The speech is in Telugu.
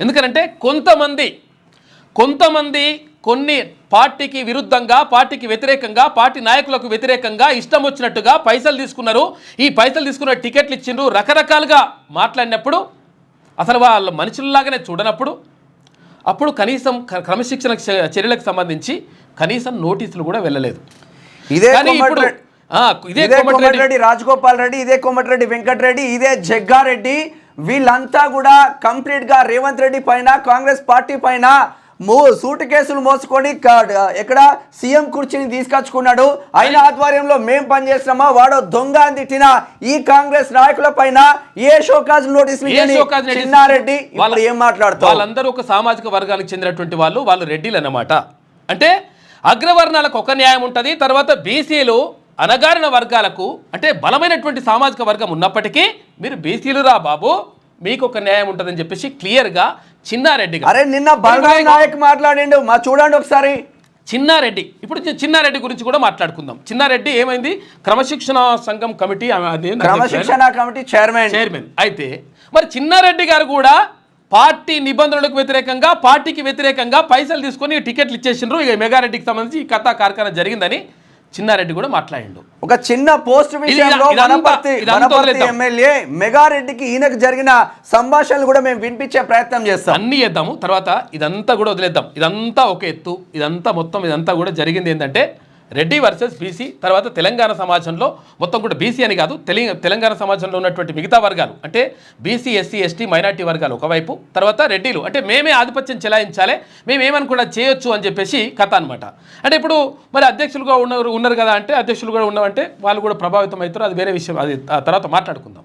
ఎందుకంటే కొంతమంది కొన్ని పార్టీకి విరుద్ధంగా, పార్టీకి వ్యతిరేకంగా, పార్టీ నాయకులకు వ్యతిరేకంగా ఇష్టం వచ్చినట్టుగా పైసలు తీసుకున్నారు. ఈ పైసలు తీసుకున్న టికెట్లు ఇచ్చిండ్రు, రకరకాలుగా మాట్లాడినప్పుడు అసలు వాళ్ళ మనుషుల్లాగానే చూడనప్పుడు అప్పుడు కనీసం క్రమశిక్షణ చర్యలకు సంబంధించి కనీసం నోటీసులు కూడా వెళ్ళలేదు. ఇదే కోమటిరెడ్డి రాజగోపాల్ రెడ్డి, ఇదే కోమటిరెడ్డి వెంకటరెడ్డి, ఇదే జగ్గారెడ్డి, వీళ్ళంతా కూడా కంప్లీట్గా రేవంత్ రెడ్డి పైన, కాంగ్రెస్ పార్టీ పైన సూటు కేసులు మోసుకొని ఎక్కడ సీఎం కుర్చీని తీసుకొచ్చుకున్నాడు. ఆయన ఆధ్వర్యంలో మేం పనిచేస్తున్నామా, వాడో దొంగ అని తిట్టిన ఈ కాంగ్రెస్ నాయకుల పైన ఏ షోకాజ్ నోటీస్ చిన్నారెడ్డి వాళ్ళు ఏం మాట్లాడుతారు? వాళ్ళందరూ ఒక సామాజిక వర్గానికి చెందినటువంటి వాళ్ళు రెడ్డిలు అన్నమాట. అంటే అగ్రవర్ణాలకు ఒక న్యాయం ఉంటుంది, తర్వాత బీసీలు అనగారిన వర్గాలకు అంటే బలమైనటువంటి సామాజిక వర్గం ఉన్నప్పటికీ మీరు బీసీలు రా బాబు, మీకు ఒక న్యాయం ఉంటుందని చెప్పేసి క్లియర్గా చిన్నారెడ్డి అరే నిన్న బలరాం నాయక్ మాట్లాడిండు, మా చూడండి ఒకసారి. చిన్నారెడ్డి, ఇప్పుడు చిన్నారెడ్డి గురించి కూడా మాట్లాడుకుందాం. చిన్నారెడ్డి ఏమైంది, క్రమశిక్షణ సంఘం కమిటీ, క్రమశిక్షణ కమిటీ చైర్మన్. అయితే మరి చిన్నారెడ్డి గారు కూడా పార్టీ నిబంధనలకు వ్యతిరేకంగా, పార్టీకి వ్యతిరేకంగా పైసలు తీసుకొని టికెట్లు ఇచ్చేసిండ్రు. ఇక మెగారెడ్డికి సంబంధించి ఈ కథా కార్ఖానా జరిగిందని చిన్నారెడ్డి కూడా మాట్లాడిండు. ఒక చిన్న పోస్ట్ విషయంలో వనపర్తి ఎమ్మెల్యే మెగారెడ్డికి ఈయనకు జరిగిన సంభాషణలు కూడా మేము వినిపించే ప్రయత్నం చేస్తాం. అన్ని చేద్దాము, తర్వాత ఇదంతా కూడా వదిలేద్దాం. ఇదంతా ఒక ఎత్తు, ఇదంతా కూడా జరిగింది ఏంటంటే రెడ్డి వర్సెస్ బీసీ. తర్వాత తెలంగాణ సమాజంలో మొత్తం కూడా బీసీ అని కాదు, తెలంగాణ సమాజంలో ఉన్నటువంటి మిగతా వర్గాలు అంటే బీసీ, ఎస్సీ, ఎస్టీ, మైనార్టీ వర్గాలు ఒకవైపు, తర్వాత రెడ్డిలు అంటే మేమే ఆధిపత్యం చెలాయించాలి, మేమేమని కూడా చేయొచ్చు అని చెప్పేసి కథ అనమాట. అంటే ఇప్పుడు మరి అధ్యక్షులుగా ఉన్నారు కదా అంటే, అధ్యక్షులు కూడా ఉన్నామంటే వాళ్ళు కూడా ప్రభావితం అవుతారు, అది వేరే విషయం, అది తర్వాత మాట్లాడుకుందాం.